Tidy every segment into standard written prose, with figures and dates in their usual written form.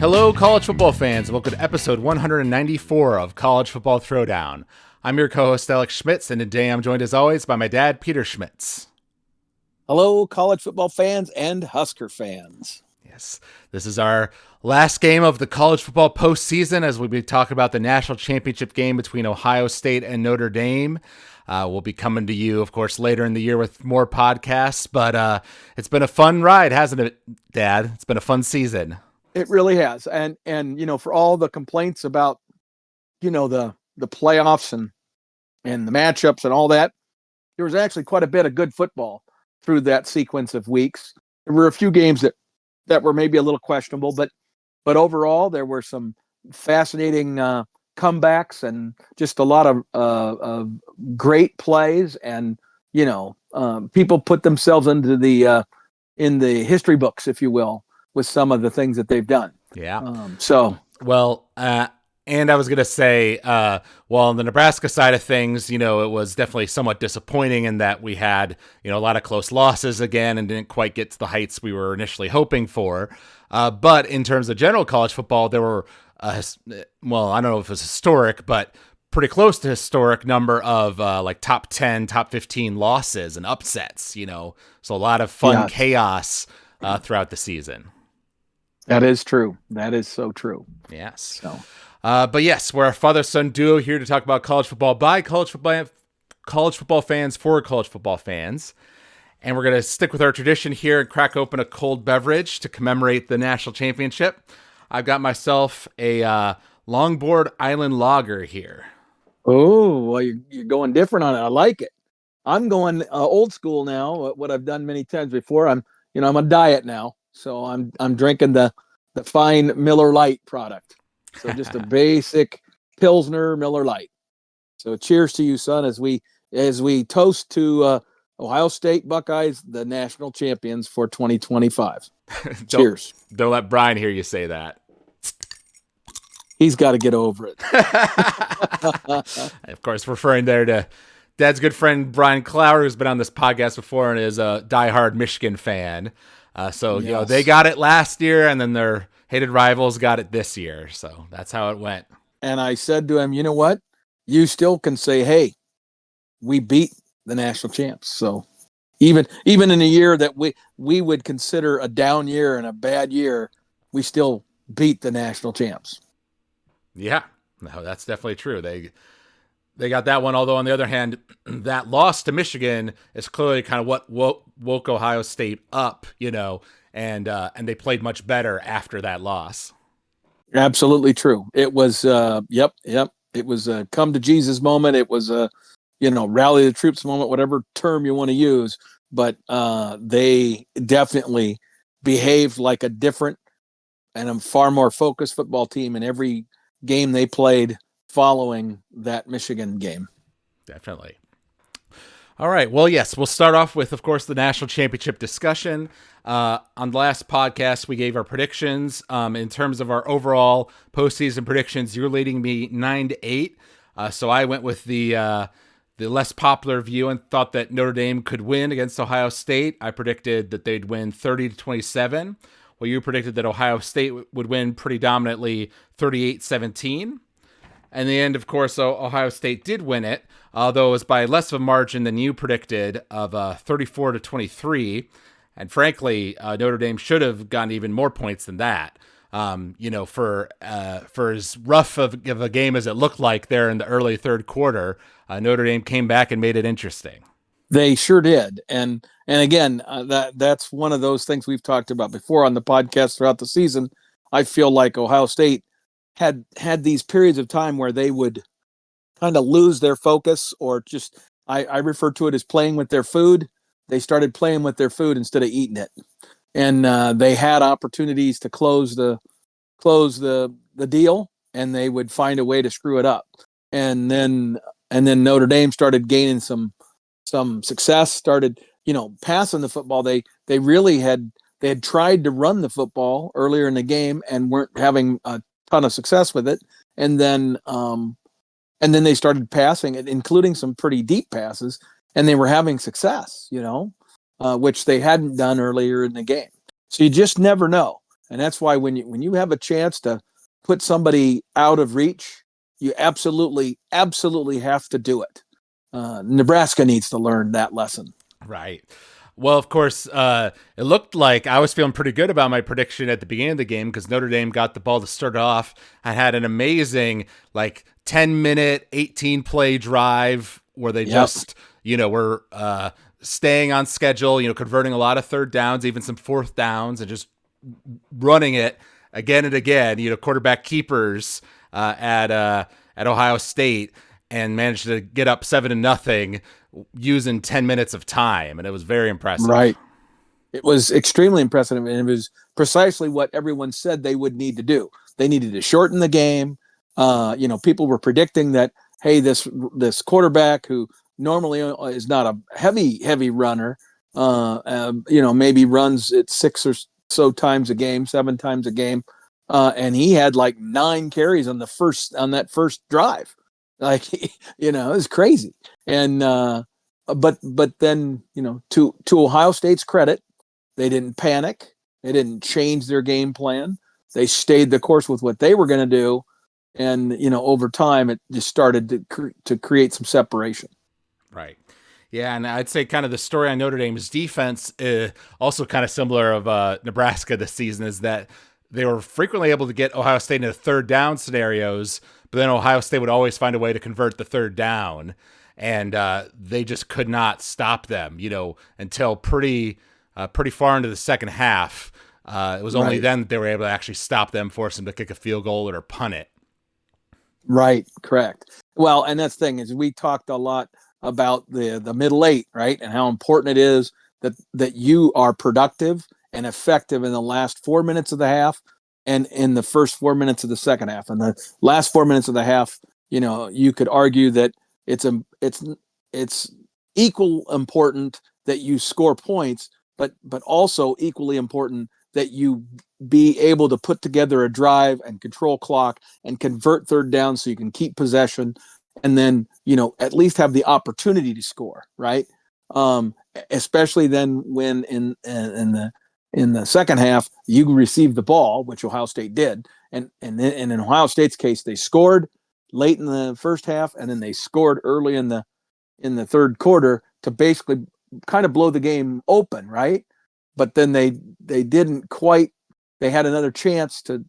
Hello, college football fans, and welcome to episode 194 of College Football Throwdown. I'm your co-host, Alex Schmitz, and today I'm joined, as always, by my dad, Peter Schmitz. Hello, college football fans and Husker fans. Yes, this is our last game of the college football postseason as we'll be talking about the national championship game between Ohio State and Notre Dame. We'll be coming to you, of course, later in the year with more podcasts, but it's been a fun ride, hasn't it, Dad? It's been a fun season. It really has. And you know, for all the complaints about, you know, the playoffs and the matchups and all that, there was actually quite a bit of good football through that sequence of weeks. There were a few games that were maybe a little questionable, but overall there were some fascinating comebacks and just a lot of great plays, and you know, people put themselves into the in the history books, if you will, with some of the things that they've done. Yeah. And I was going to say, on the Nebraska side of things, you know, it was definitely somewhat disappointing in that we had, you know, a lot of close losses again and didn't quite get to the heights we were initially hoping for. But in terms of general college football, there were, I don't know if it's historic, but pretty close to historic number of like top 10, top 15 losses and upsets, you know, so a lot of fun chaos throughout the season. That is true. That is so true. Yes. So. But yes, we're a father-son duo here to talk about college football by college football fans for college football fans. And we're going to stick with our tradition here and crack open a cold beverage to commemorate the national championship. I've got myself a Longboard Island Lager here. Oh, well, you're going different on it. I like it. I'm going old school now, what I've done many times before. I'm on diet now. So I'm drinking the fine Miller Lite product. So just a basic Pilsner Miller Lite. So cheers to you, son, as we toast to Ohio State Buckeyes, the national champions for 2025. Cheers. Don't let Brian hear you say that. He's got to get over it. Of course, referring there to Dad's good friend Brian Clower, who's been on this podcast before and is a diehard Michigan fan. You know, they got it last year, and then their hated rivals got it this year. So that's how it went. And I said to him, you know what? You still can say, hey, we beat the national champs. So even in a year that we would consider a down year and a bad year, we still beat the national champs. Yeah, no, that's definitely true. They got that one. Although on the other hand, that loss to Michigan is clearly kind of what woke Ohio State up, you know, and they played much better after that loss. Absolutely true. It was, yep. It was a come to Jesus moment. It was a, you know, rally the troops moment, whatever term you want to use. But they definitely behaved like a different and a far more focused football team in every game they played following that Michigan game. Definitely. All right. Well, yes, we'll start off with, of course, the national championship discussion. On the last podcast, we gave our predictions. In terms of our overall postseason predictions, you're leading me 9-8. So I went with the less popular view and thought that Notre Dame could win against Ohio State. I predicted that they'd win 30-27. Well, you predicted that Ohio State would win pretty dominantly 38-17. And in the end, of course, Ohio State did win it, although it was by less of a margin than you predicted of 34-23. And frankly, Notre Dame should have gotten even more points than that. You know, for as rough of a game as it looked like there in the early third quarter, Notre Dame came back and made it interesting. They sure did. And again, that's one of those things we've talked about before on the podcast throughout the season. I feel like Ohio State had these periods of time where they would kind of lose their focus, or just, I refer to it as playing with their food. They started playing with their food instead of eating it. And they had opportunities to close the deal, and they would find a way to screw it up. And then Notre Dame started gaining some success, started, you know, passing the football. They really had tried to run the football earlier in the game and weren't having a ton of success with it. And then they started passing it, including some pretty deep passes, and they were having success, you know. which they hadn't done earlier in the game. So you just never know. And that's why when you have a chance to put somebody out of reach, you absolutely have to do it. Nebraska needs to learn that lesson. Right. Well, of course, it looked like I was feeling pretty good about my prediction at the beginning of the game because Notre Dame got the ball to start off. I had an amazing 10-minute, 18-play drive where they just, were staying on schedule, converting a lot of third downs, even some fourth downs, and just running it again and again, quarterback keepers at Ohio State, and managed to get up 7-0 using 10 minutes of time. And it was very impressive. Right. It was extremely impressive. And it was precisely what everyone said they would need to do. They needed to shorten the game. People were predicting that, hey, this quarterback who normally is not a heavy runner, maybe runs it 6 or so times a game, 7 times a game. And he had 9 carries on that first drive. It was crazy. And but then, to Ohio State's credit, they didn't panic. They didn't change their game plan. They stayed the course with what they were going to do. And, over time, it just started to create some separation. Right. Yeah, and I'd say kind of the story on Notre Dame's defense, also kind of similar of Nebraska this season, is that they were frequently able to get Ohio State into third down scenarios, but then Ohio State would always find a way to convert the third down, and they just could not stop them, until pretty far into the second half. It was only then that they were able to actually stop them, force them to kick a field goal or punt it. Right, correct. Well, and that's the thing is we talked a lot about the middle eight, right, and how important it is that you are productive and effective in the last 4 minutes of the half and in the first 4 minutes of the second half. And the last 4 minutes of the half, you could argue that it's equal important that you score points, but also equally important that you be able to put together a drive and control clock and convert third down so you can keep possession and then, at least have the opportunity to score, right? Especially then when in the second half you receive the ball, which Ohio State did, and in Ohio State's case they scored late in the first half and then they scored early in the third quarter to basically kind of blow the game open, right? But then they didn't quite. They had another chance to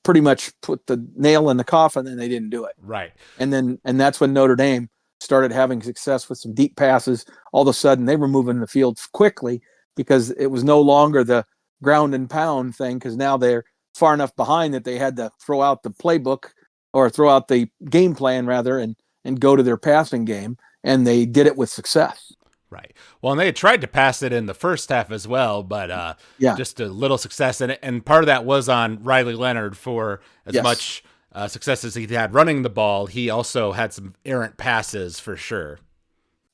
pretty much put the nail in the coffin, and they didn't do it. Right. And that's when Notre Dame started having success with some deep passes. All of a sudden, they were moving the field quickly because it was no longer the ground and pound thing, because now they're far enough behind that they had to throw out the playbook or throw out the game plan rather and go to their passing game, and they did it with success. Right. Well, and they had tried to pass it in the first half as well, but just a little success in it. And part of that was on Riley Leonard for as much success as he had running the ball. He also had some errant passes for sure.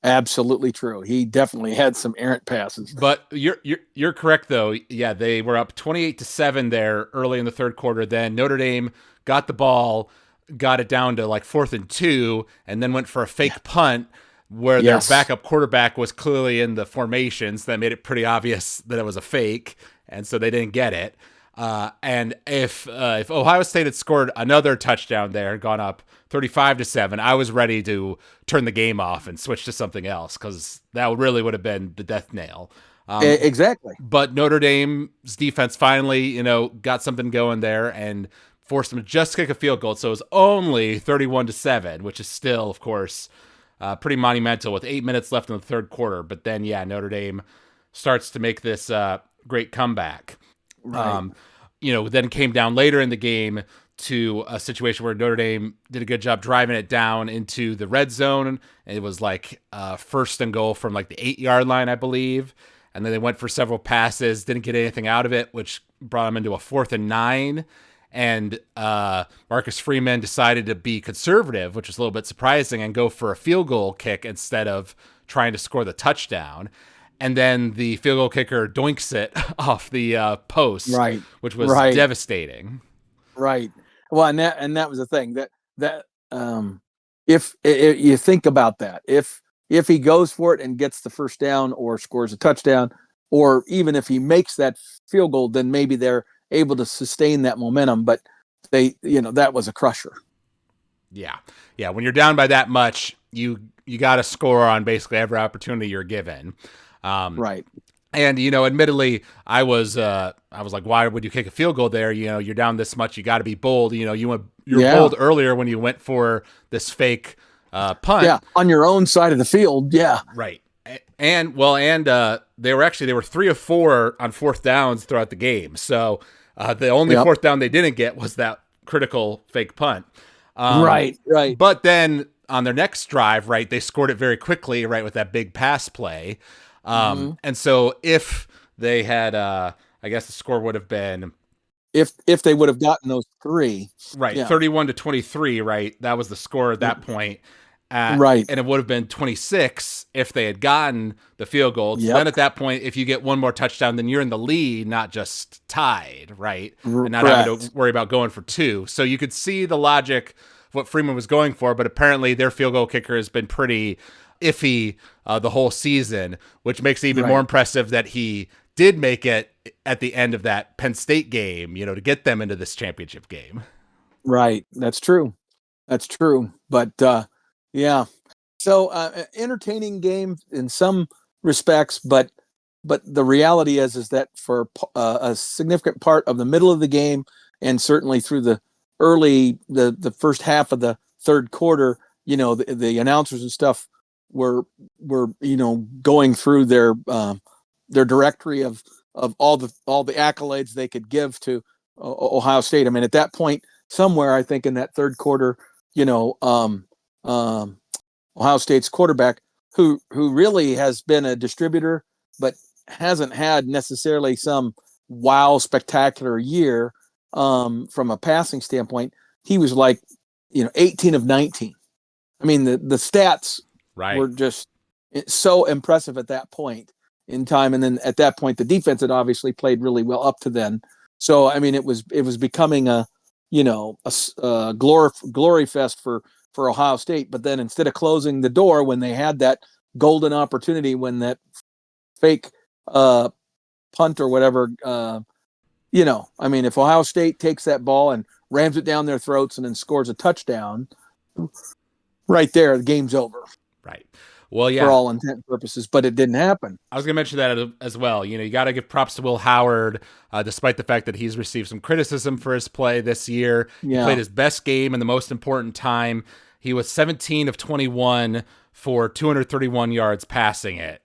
Absolutely true. He definitely had some errant passes. But you're correct though. Yeah, they were up 28-7 there early in the third quarter. Then Notre Dame got the ball, got it down to 4th and 2, and then went for a fake punt where their backup quarterback was clearly in the formations. That made it pretty obvious that it was a fake, and so they didn't get it. And if Ohio State had scored another touchdown there, gone up 35-7, I was ready to turn the game off and switch to something else because that really would have been the death nail. Exactly. But Notre Dame's defense finally, got something going there and forced them to just kick a field goal. So it was only 31-7, which is still, of course, pretty monumental with 8 minutes left in the third quarter. But then, Notre Dame starts to make this great comeback. Right. Then came down later in the game to a situation where Notre Dame did a good job driving it down into the red zone. And it was first and goal from the 8-yard line, I believe. And then they went for several passes, didn't get anything out of it, which brought them into a 4th and 9. And Marcus Freeman decided to be conservative, which was a little bit surprising, and go for a field goal kick instead of trying to score the touchdown. And then the field goal kicker doinks it off the post, right, which was devastating. Right. Well, and that was the thing that if you think about that, if if he goes for it and gets the first down or scores a touchdown, or even if he makes that field goal, then maybe they're able to sustain that momentum. But that was a crusher. Yeah. Yeah. When you're down by that much, you got to score on basically every opportunity you're given. Right. And, admittedly, I was like, why would you kick a field goal there? You're down this much. You got to be bold. You were bold earlier when you went for this fake punt. Yeah. On your own side of the field. Yeah. Right. And they were 3 of 4 on fourth downs throughout the game. So the only fourth down they didn't get was that critical fake punt. Right. But then on their next drive, right, they scored it very quickly, right, with that big pass play. And so if they had, I guess the score would have been, if they would have gotten those 3, right, 31-23, right, that was the score at that point. Right. And it would have been 26 if they had gotten the field goal. So then at that point, if you get one more touchdown, then you're in the lead, not just tied, right? And not having to worry about going for 2. So you could see the logic of what Freeman was going for, but apparently their field goal kicker has been pretty iffy the whole season, which makes it even more impressive that he did make it at the end of that Penn State game, to get them into this championship game. Right. That's true. But yeah. So entertaining game in some respects, but the reality is that for a significant part of the middle of the game, and certainly through the first half of the third quarter, the announcers and stuff were going through their directory of all the accolades they could give to Ohio State. I mean, at that point, somewhere I think in that third quarter, Ohio State's quarterback, who really has been a distributor, but hasn't had necessarily some wow spectacular year from a passing standpoint. He was like, 18 of 19. I mean, the stats were just so impressive at that point in time. And then at that point, the defense had obviously played really well up to then. So, I mean, it was becoming a glory fest for Ohio State. But then instead of closing the door when they had that golden opportunity, when that fake punt or whatever, I mean, if Ohio State takes that ball and rams it down their throats and then scores a touchdown, right there, the game's over. Right. Well, yeah. For all intent and purposes, but it didn't happen. I was going to mention that as well. You got to give props to Will Howard, despite the fact that he's received some criticism for his play this year. Yeah. He played his best game in the most important time. He was 17 of 21 for 231 yards passing it.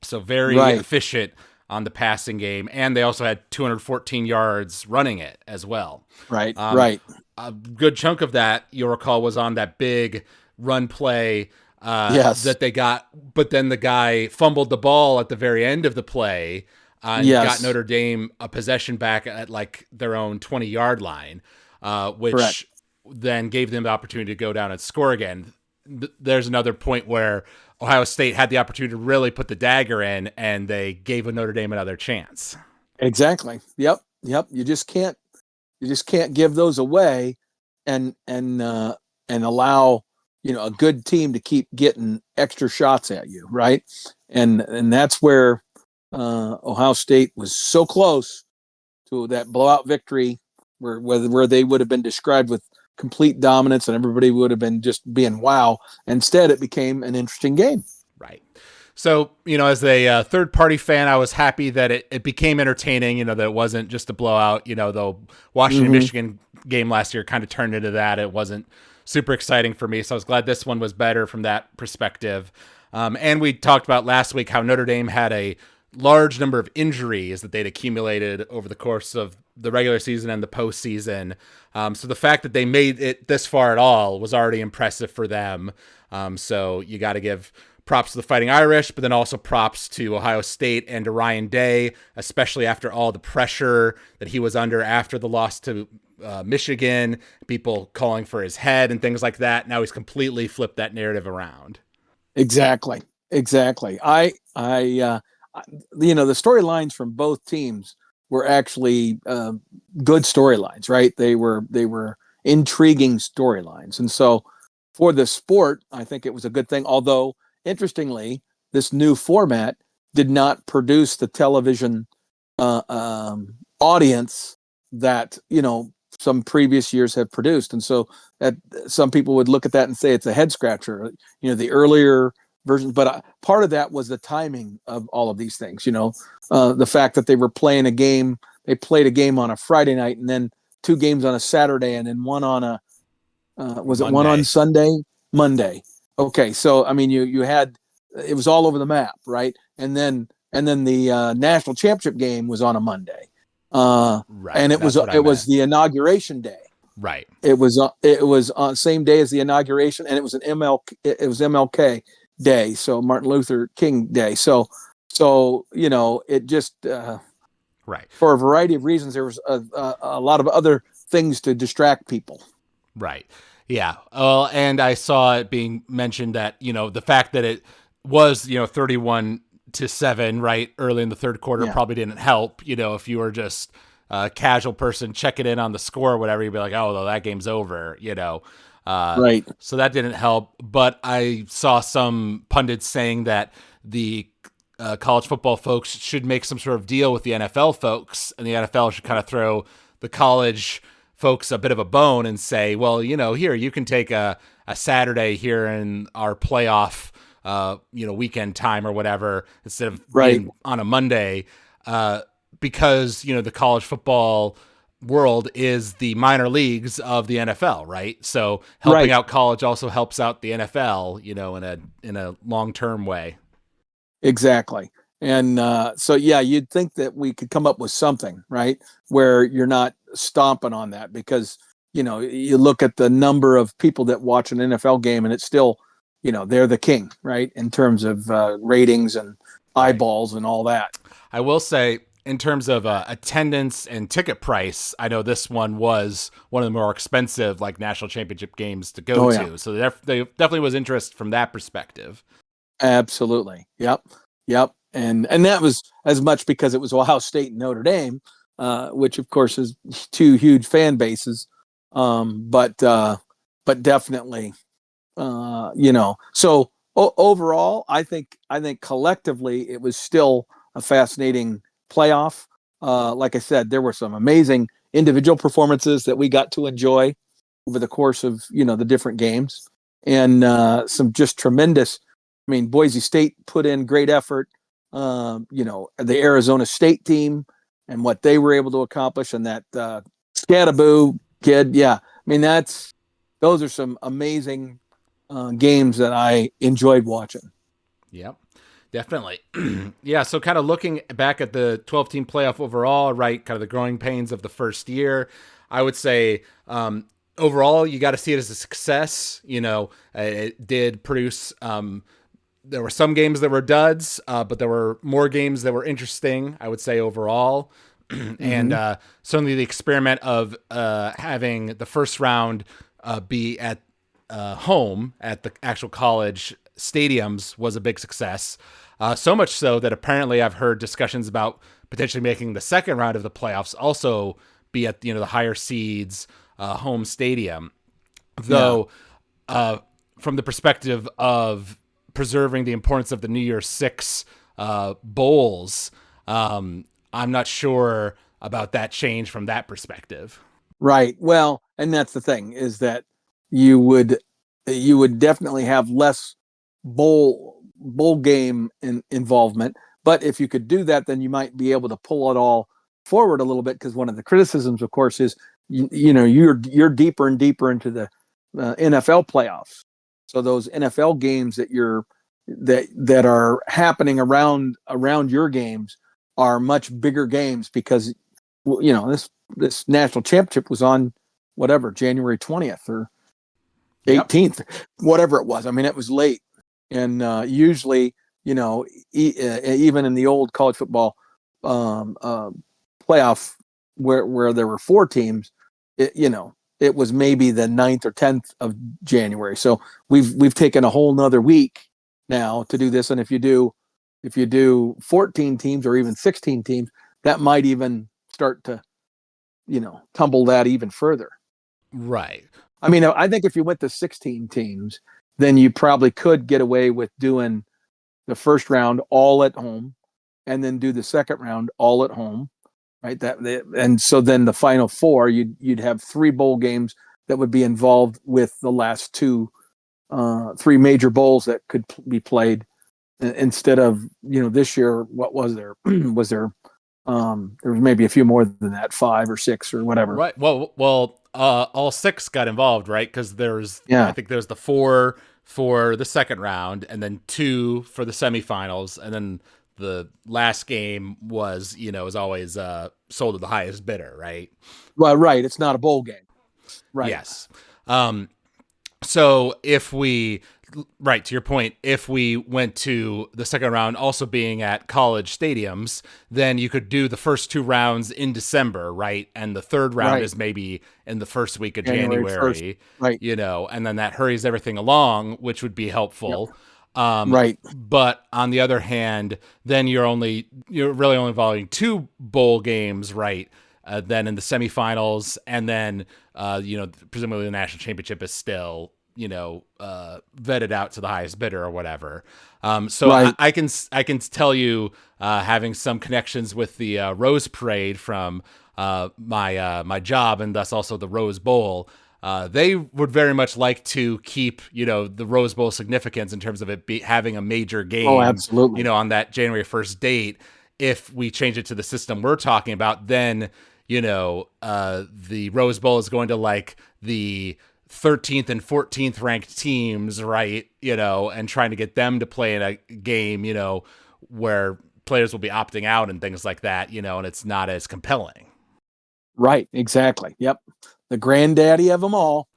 So very efficient on the passing game. And they also had 214 yards running it as well. Right. A good chunk of that, you'll recall, was on that big run play that they got, but then the guy fumbled the ball at the very end of the play and got Notre Dame a possession back at like their own 20-yard line, which then gave them the opportunity to go down and score again. There's another point where Ohio State had the opportunity to really put the dagger in, and they gave Notre Dame another chance. Exactly. Yep. You just can't give those away and allow a good team to keep getting extra shots at you, right? And that's where Ohio State was so close to that blowout victory, where they would have been described with complete dominance and everybody would have been just being wow. Instead, it became an interesting game. Right. So, as a third-party fan, I was happy that it became entertaining, that it wasn't just a blowout. The Washington-Michigan game last year kind of turned into that. It wasn't super exciting for me, so I was glad this one was better from that perspective. And we talked about last week how Notre Dame had a large number of injuries that they'd accumulated over the course of the regular season and the postseason. So the fact that they made it this far at all was already impressive for them. So you got to give props to the Fighting Irish, but then also props to Ohio State and to Ryan Day, especially after all the pressure that he was under after the loss to Michigan, people calling for his head and things like that. Now he's completely flipped that narrative around. Exactly. I the storylines from both teams were actually good storylines, right? They were intriguing storylines. And so for the sport, I think it was a good thing, although interestingly, this new format did not produce the television audience that, some previous years have produced. And so that some people would look at that and say it's a head scratcher, the earlier versions. But part of that was the timing of all of these things, the fact that they were playing a game. They played a game on a Friday night and then two games on a Saturday and then one on a, was it one on Sunday? Monday. Okay. So, I mean, you had, it was all over the map, right? And then the national championship game was on a Monday. Right. And it was the inauguration day. Right. It was on same day as the inauguration, and it was MLK Day, so Martin Luther King Day. So it just right, for a variety of reasons, there was a lot of other things to distract people. Right. Yeah. And I saw it being mentioned that the fact that it was 31-7 right early in the third quarter probably didn't help. If you were just a casual person checking in on the score or whatever, you'd be like, oh, well, that game's over. Right. So that didn't help. But I saw some pundits saying that the college football folks should make some sort of deal with the NFL folks, and the NFL should kind of throw the college folks a bit of a bone and say, well, here, you can take a Saturday here in our playoff weekend time or whatever, instead of being on a Monday, because, the college football world is the minor leagues of the NFL, right? So helping out college also helps out the NFL, in a long-term way. Exactly. And so, you'd think that we could come up with something, right, where you're not stomping on that, because, you look at the number of people that watch an NFL game and it's still, they're the king, right, in terms of ratings and eyeballs and all that. I will say, in terms of attendance and ticket price, I know this one was one of the more expensive, like, national championship games to go to. So there definitely was interest from that perspective. Absolutely. Yep. And that was as much because it was Ohio State and Notre Dame, which of course is two huge fan bases. But definitely, so overall, I think collectively it was still a fascinating playoff. Like I said, there were some amazing individual performances that we got to enjoy over the course of, the different games, and some just tremendous. I mean, Boise State put in great effort. The Arizona State team and what they were able to accomplish, and that Scadaboo kid. Yeah. I mean, those are some amazing games that I enjoyed watching. Yep, definitely. Yeah. So kind of looking back at the 12-team playoff overall, right, kind of the growing pains of the first year, I would say, overall, you got to see it as a success. It did produce, there were some games that were duds, but there were more games that were interesting, I would say, overall. And certainly the experiment of having the first round be at home at the actual college stadiums was a big success. So much so that apparently I've heard discussions about potentially making the second round of the playoffs also be at the higher seeds home stadium. Though from the perspective of preserving the importance of the New Year's Six bowls, I'm not sure about that change from that perspective. Right. Well, and that's the thing, is that you would definitely have less bowl game involvement. But if you could do that, then you might be able to pull it all forward a little bit, because one of the criticisms, of course, is you're deeper and deeper into the NFL playoffs. So those NFL games that are happening around your games are much bigger games, because this national championship was on whatever, January 20th or 18th, whatever it was. I mean, it was late, and usually, even in the old college football playoff where there were four teams, it was maybe the 9th or 10th of January. So we've taken a whole nother week now to do this. And if you do 14 teams or even 16 teams, that might even start to, tumble that even further. Right. I mean, I think if you went to 16 teams, then you probably could get away with doing the first round all at home, and then do the second round all at home, right? And so then the final four, you'd have 3 bowl games that would be involved with the last 3 major bowls that could be played, instead of, this year, what was there? There was maybe a few more than that, 5 or 6 or whatever. Right. Well, all 6 got involved, right? Because I Yeah. think there's the 4 for the second round, and then 2 for the semifinals, and then the last game is always sold to the highest bidder, right? Well, right. It's not a bowl game. Right. Yes. So right, to your point, if we went to the second round also being at college stadiums, then you could do the first 2 rounds in December, right? And the third round Right. is maybe in the first week of January January, 1st. Right. and then that hurries everything along, which would be helpful. Yep. Right. But on the other hand, then you're really only involving 2 bowl games, right? Then in the semifinals, and then presumably the national championship is still vetted out to the highest bidder or whatever. So Right. I can tell you, having some connections with the Rose Parade from my job, and thus also the Rose Bowl. They would very much like to keep, the Rose Bowl significance in terms of it having a major game, Oh, absolutely. on that January 1st date. If we change it to the system we're talking about, then, the Rose Bowl is going to like the 13th and 14th ranked teams, right? And trying to get them to play in a game, where players will be opting out and things like that, and it's not as compelling. Right. Exactly. Yep. The granddaddy of them all.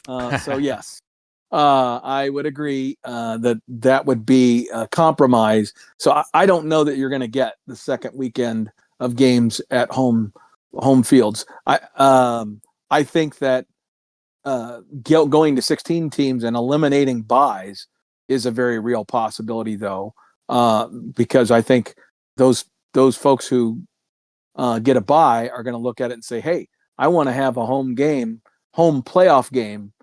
So yes, I would agree that would be a compromise. So I don't know that you're going to get the second weekend of games at home fields. I think that going to 16 teams and eliminating buys is a very real possibility, though, because I think those folks who get a bye are going to look at it and say, "Hey, I want to have a home playoff game,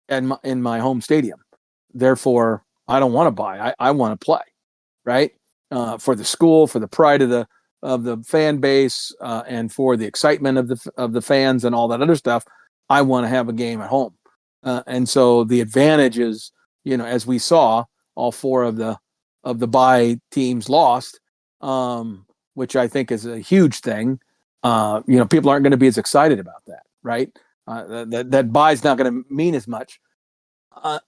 in my home stadium. Therefore, I don't want to buy. I want to play, right? For the school, for the pride of the fan base, and for the excitement of the fans and all that other stuff. I want to have a game at home." And so the advantage is, as we saw, all 4 of the bye teams lost, which I think is a huge thing. People aren't going to be as excited about that, right? That bye is not going to mean as much,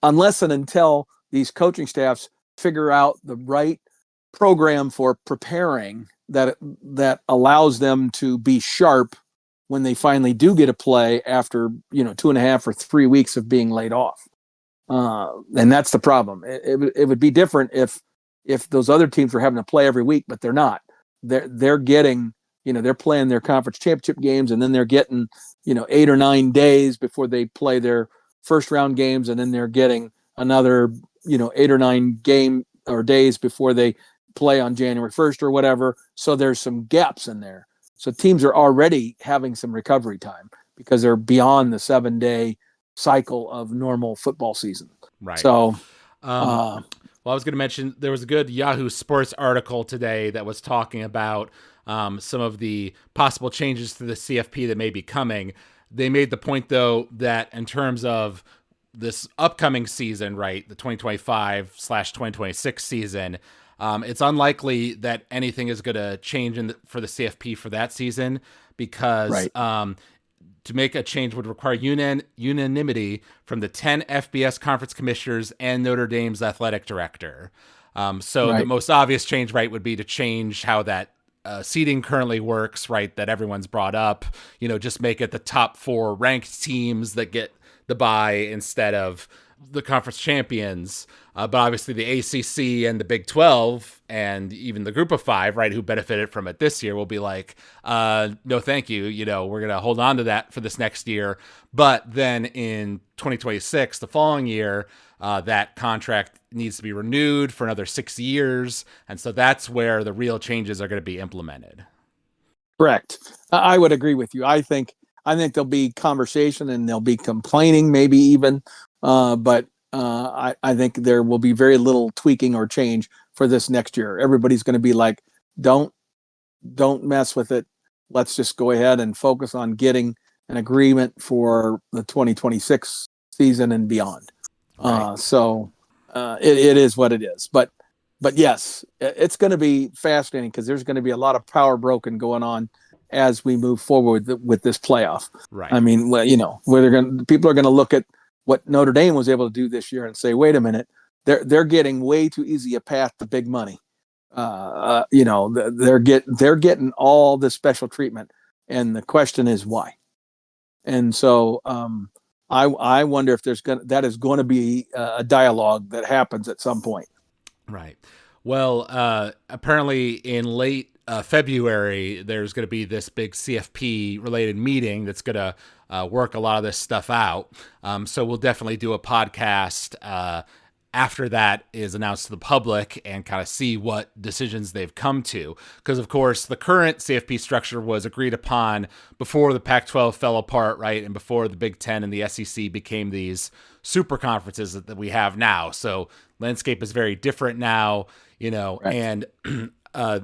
unless and until these coaching staffs figure out the right program for preparing that allows them to be sharp when they finally do get a play after 2.5 or 3 weeks of being laid off. And that's the problem. It would be different if those other teams were having to play every week, but they're not. They're getting, they're playing their conference championship games, and then they're getting 8 or 9 days before they play their first round games, and then they're getting another 8 or 9 days before they play on January 1st or whatever. So there's some gaps in there. So teams are already having some recovery time because they're beyond the 7-day cycle of normal football season. Right. So, well, I was going to mention there was a good Yahoo Sports article today that was talking about some of the possible changes to the CFP that may be coming. They made the point, though, that in terms of this upcoming season, right, the 2025/2026 season, it's unlikely that anything is going to change for the CFP for that season, because right. To make a change would require unanimity from the 10 FBS conference commissioners and Notre Dame's athletic director. So Right. the most obvious change, right, would be to change how that seeding currently works, right, that everyone's brought up, just make it the top 4 ranked teams that get the bye instead of the conference champions. But obviously the ACC and the Big 12 and even the Group of 5, right, who benefited from it this year will be like, no, thank you. We're going to hold on to that for this next year. But then in 2026, the following year, that contract needs to be renewed for another 6 years. And so that's where the real changes are going to be implemented. Correct. I would agree with you. I think there'll be conversation and there'll be complaining, maybe even, but I think there will be very little tweaking or change for this next year. Everybody's going to be like, don't mess with it. Let's just go ahead and focus on getting an agreement for the 2026 season and beyond. Right. It is what it is. But yes, it's going to be fascinating because there's going to be a lot of power broken going on as we move forward with this playoff. Right. I mean, well, people are going to look at what Notre Dame was able to do this year and say, wait a minute, they're getting way too easy a path to big money. They're getting all this special treatment, and the question is why. And so I wonder if that is going to be a dialogue that happens at some point. Right. Well, apparently in late February, there's going to be this big CFP related meeting that's going to work a lot of this stuff out. So we'll definitely do a podcast after that is announced to the public and kind of see what decisions they've come to. Because, of course, the current CFP structure was agreed upon before the Pac-12 fell apart, right? And before the Big Ten and the SEC became these super conferences that we have now. So landscape is very different now, right. And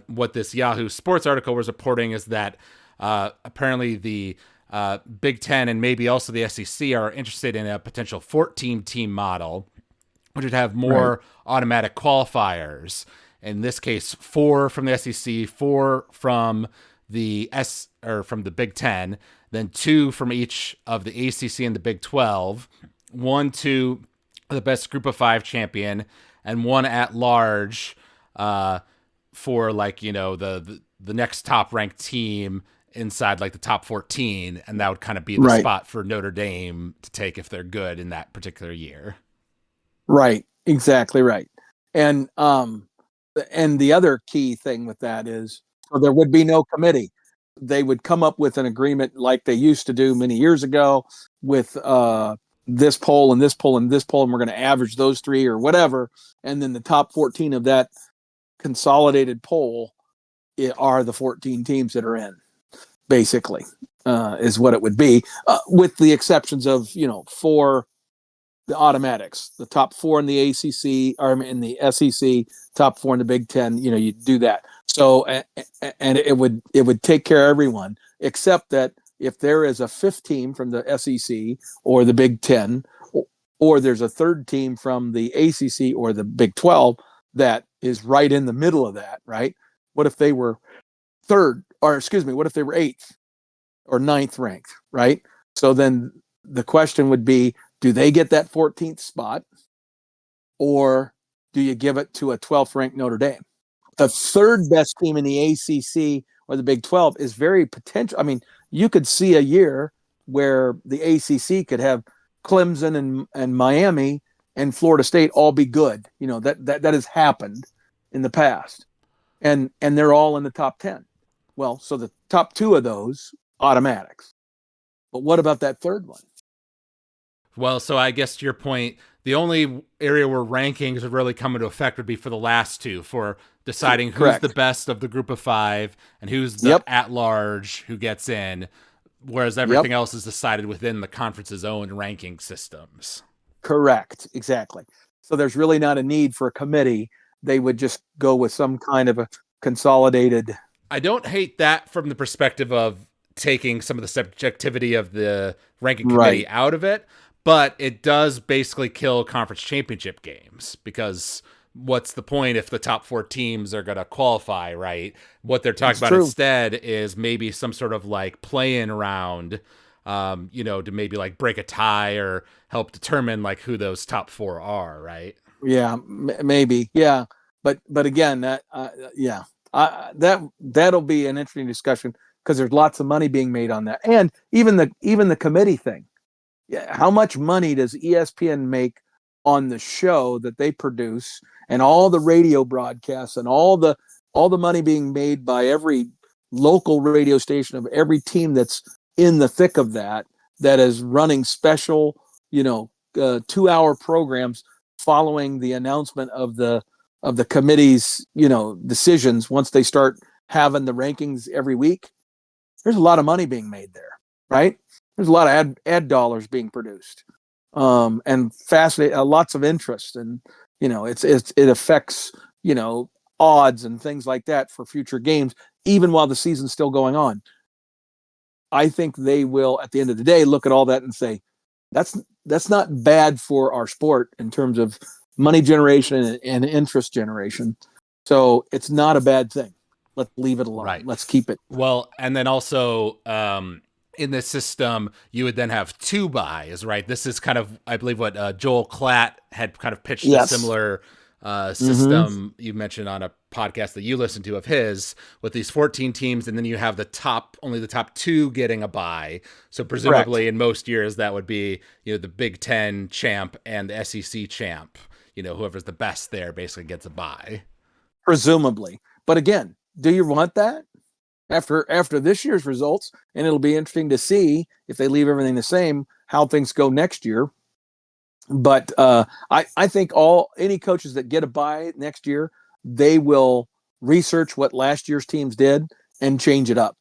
what this Yahoo Sports article was reporting is that apparently the Big Ten and maybe also the SEC are interested in a potential 14-team model, which would have more automatic qualifiers. In this case, 4 from the SEC, 4 from the from the Big Ten, then 2 from each of the ACC and the Big 12, 1 to the best Group of 5 champion, and 1 at large for the next top ranked team inside the top 14, and that would kind of be the spot for Notre Dame to take if they're good in that particular year. Right. Exactly right. And the other key thing with that is there would be no committee. They would come up with an agreement like they used to do many years ago with this poll and this poll and this poll, and we're going to average those 3 or whatever. And then the top 14 of that consolidated poll are the 14 teams that are in, basically, is what it would be, with the exceptions of, 4 the automatics, the top 4 in the ACC or in the SEC, top 4 in the Big Ten. You do that. So, and it would take care of everyone, except that if there is a 5th team from the SEC or the Big Ten, or there's a 3rd team from the ACC or the Big 12 that is right in the middle of that, right? What if they were 3rd, or excuse me, what if they were 8th or 9th ranked, right? So then the question would be, do they get that 14th spot, or do you give it to a 12th ranked Notre Dame? The 3rd best team in the ACC or the Big 12 is very potential. I mean, you could see a year where the ACC could have Clemson and Miami and Florida State all be good. That has happened in the past, and they're all in the top 10. Well, so the top 2 of those automatics. But what about that 3rd one? Well, so I guess to your point, the only area where rankings would really come into effect would be for the last 2, for deciding who's the best of the Group of 5 and who's the at-large who gets in, whereas everything else is decided within the conference's own ranking systems. Correct. Exactly. So there's really not a need for a committee. They would just go with some kind of a consolidated. I don't hate that from the perspective of taking some of the subjectivity of the ranking committee out of it. But it does basically kill conference championship games, because what's the point if the top 4 teams are going to qualify, right? What they're talking about instead is maybe some sort of play-in round, to maybe break a tie or help determine who those top 4 are, right? Yeah, maybe. Yeah. But again, that'll be an interesting discussion, because there's lots of money being made on that. And even the committee thing. Yeah, how much money does ESPN make on the show that they produce, and all the radio broadcasts, and all the money being made by every local radio station of every team that's in the thick of that is running special, 2-hour programs following the announcement of the committee's, decisions once they start having the rankings every week. There's a lot of money being made there, right? There's a lot of ad dollars being produced. and fascinating, lots of interest, and it affects odds and things like that for future games, even while the season's still going on. I think they will, at the end of the day, look at all that and say, that's not bad for our sport in terms of money generation and interest generation. So it's not a bad thing. Let's leave it alone. Right. Let's keep it. Well, and then also in this system, you would then have 2 buys, right? This is kind of, I believe, what Joel Klatt had kind of pitched a similar system you mentioned on a podcast that you listened to of his, with these 14 teams, and then you have only the top 2 getting a bye. So presumably in most years that would be, the Big Ten champ and the SEC champ. Whoever's the best there basically gets a bye. Presumably. But again, do you want that? After this year's results, and it'll be interesting to see if they leave everything the same, how things go next year. But I think any coaches that get a bye next year, they will research what last year's teams did and change it up.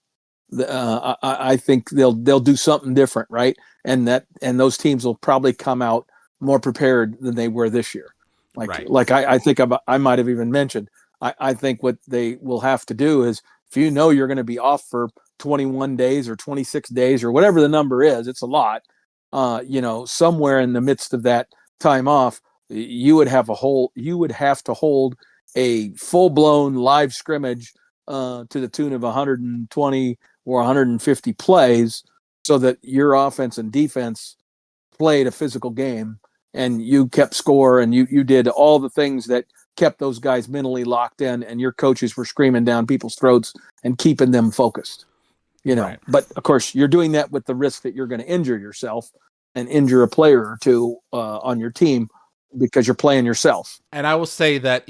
I think they'll do something different, right? And those teams will probably come out more prepared than they were this year. I think I might have even mentioned. I think what they will have to do is, if you're going to be off for 21 days or 26 days or whatever the number is, it's a lot. Somewhere in the midst of that time off, you would have to hold a full-blown live scrimmage to the tune of 120 or 150 plays, so that your offense and defense played a physical game and you kept score, and you did all the things that kept those guys mentally locked in, and your coaches were screaming down people's throats and keeping them focused. Right. But of course you're doing that with the risk that you're going to injure yourself and injure a player or two on your team, because you're playing yourself. And I will say that,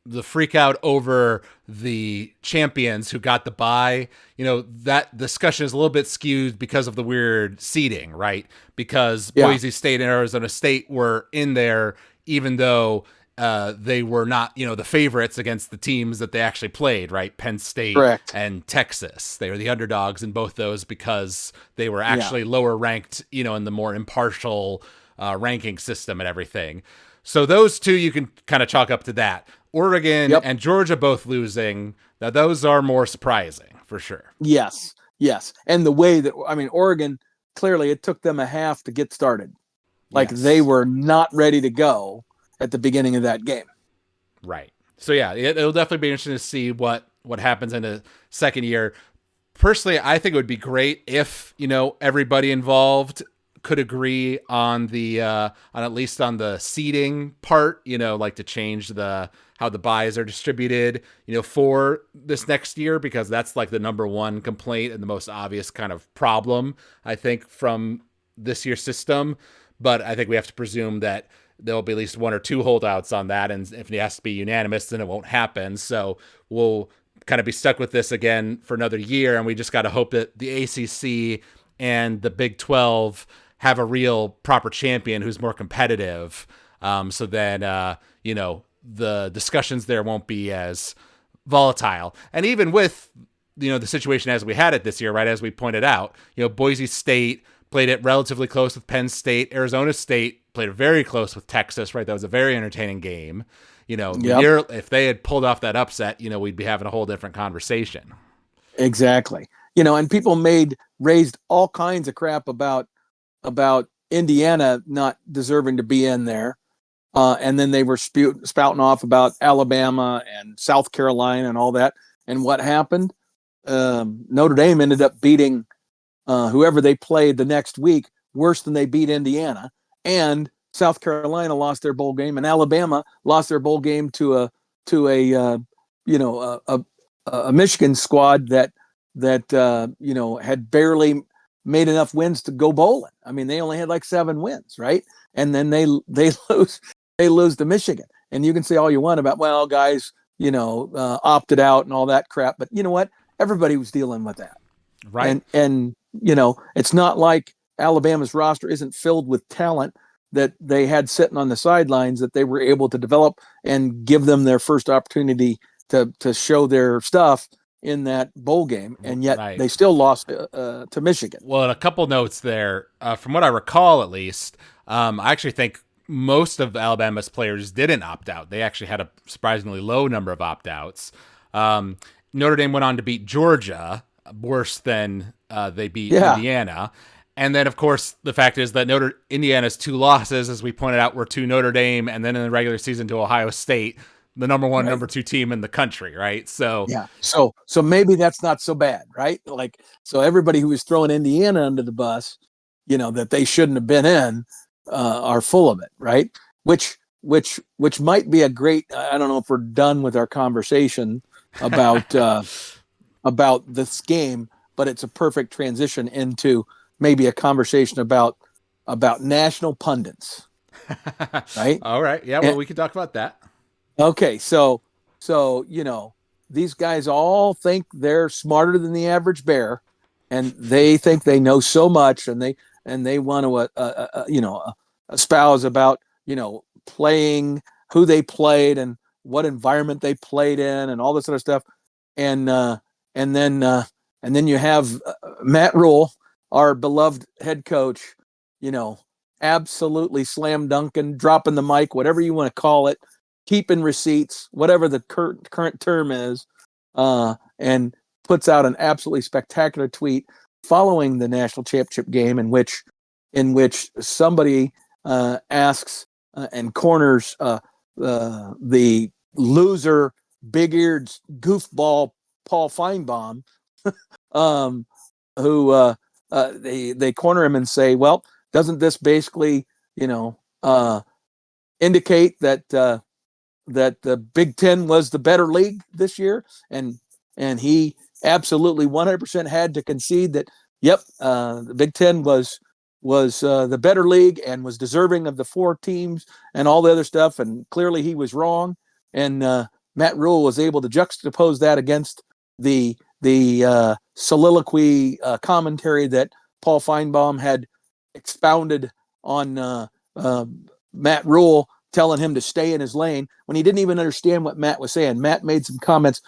the freak out over the champions who got the bye, that discussion is a little bit skewed because of the weird seeding, right? Because Boise State and Arizona State were in there, even though they were not, the favorites against the teams that they actually played, right? Penn State and Texas. They were the underdogs in both those because they were actually lower ranked, in the more impartial ranking system and everything. So those 2 you can kind of chalk up to that. Oregon and Georgia both losing. Now those are more surprising for sure. Yes. And the way that, Oregon, clearly it took them a half to get started. They were not ready to go at the beginning of that game. Right. So it'll definitely be interesting to see what happens in the second year. Personally, I think it would be great if, everybody involved could agree on the on at least on the seeding part, to change how the buys are distributed, for this next year, because that's the number one complaint and the most obvious kind of problem, I think, from this year's system. But I think we have to presume that there'll be at least 1 or 2 holdouts on that. And if it has to be unanimous, then it won't happen. So we'll kind of be stuck with this again for another year. And we just got to hope that the ACC and the Big 12 have a real proper champion who's more competitive. So then, the discussions there won't be as volatile. And even with, the situation as we had it this year, right, as we pointed out, Boise State played it relatively close with Penn State. Arizona State played it very close with Texas, right? That was a very entertaining game. If they had pulled off that upset, we'd be having a whole different conversation. Exactly. And people raised all kinds of crap about Indiana not deserving to be in there. And then they were spouting off about Alabama and South Carolina and all that. And what happened? Notre Dame ended up beating whoever they played the next week worse than they beat Indiana. And South Carolina lost their bowl game, and Alabama lost their bowl game to a Michigan squad that had barely made enough wins to go bowling. They only had 7 wins, right? And then they lose to Michigan. And you can say all you want about, well, guys, opted out and all that crap. But you know what? Everybody was dealing with that. Right. And it's not like Alabama's roster isn't filled with talent that they had sitting on the sidelines that they were able to develop and give them their first opportunity to show their stuff in that bowl game, and yet Right. they still lost to Michigan. Well, and a couple notes there. From what I recall, at least, I actually think most of Alabama's players didn't opt out. They actually had a surprisingly low number of opt outs. Notre Dame went on to beat Georgia worse than they beat Indiana. And then, of course, the fact is that Indiana's 2 losses, as we pointed out, were to Notre Dame, and then in the regular season to Ohio State, the number 1, number 2 team in the country, right? So so maybe that's not so bad, right? Like, so everybody who was throwing Indiana under the bus, that they shouldn't have been in, are full of it, right? Which might be a great. I don't know if we're done with our conversation about about this game, but it's a perfect transition into maybe a conversation about national pundits, right? All right. Yeah, well, we can talk about that. Okay, so these guys all think they're smarter than the average bear, and they think they know so much, and they want to espouse about playing, who they played and what environment they played in and all this other stuff, and then you have Matt Rule, our beloved head coach, absolutely slam dunking, dropping the mic, whatever you want to call it, keeping receipts, whatever the current term is, and puts out an absolutely spectacular tweet following the national championship game in which somebody asks and corners the loser, big-eared goofball Paul Feinbaum, who they corner him and say, well, doesn't this basically indicate that the Big Ten was the better league this year? And he absolutely 100% had to concede that, yep, the Big Ten was the better league and was deserving of the 4 teams and all the other stuff. And clearly he was wrong. And Matt Rule was able to juxtapose that against the soliloquy commentary that Paul Feinbaum had expounded on Matt Rule, telling him to stay in his lane when he didn't even understand what Matt was saying. Matt made some comments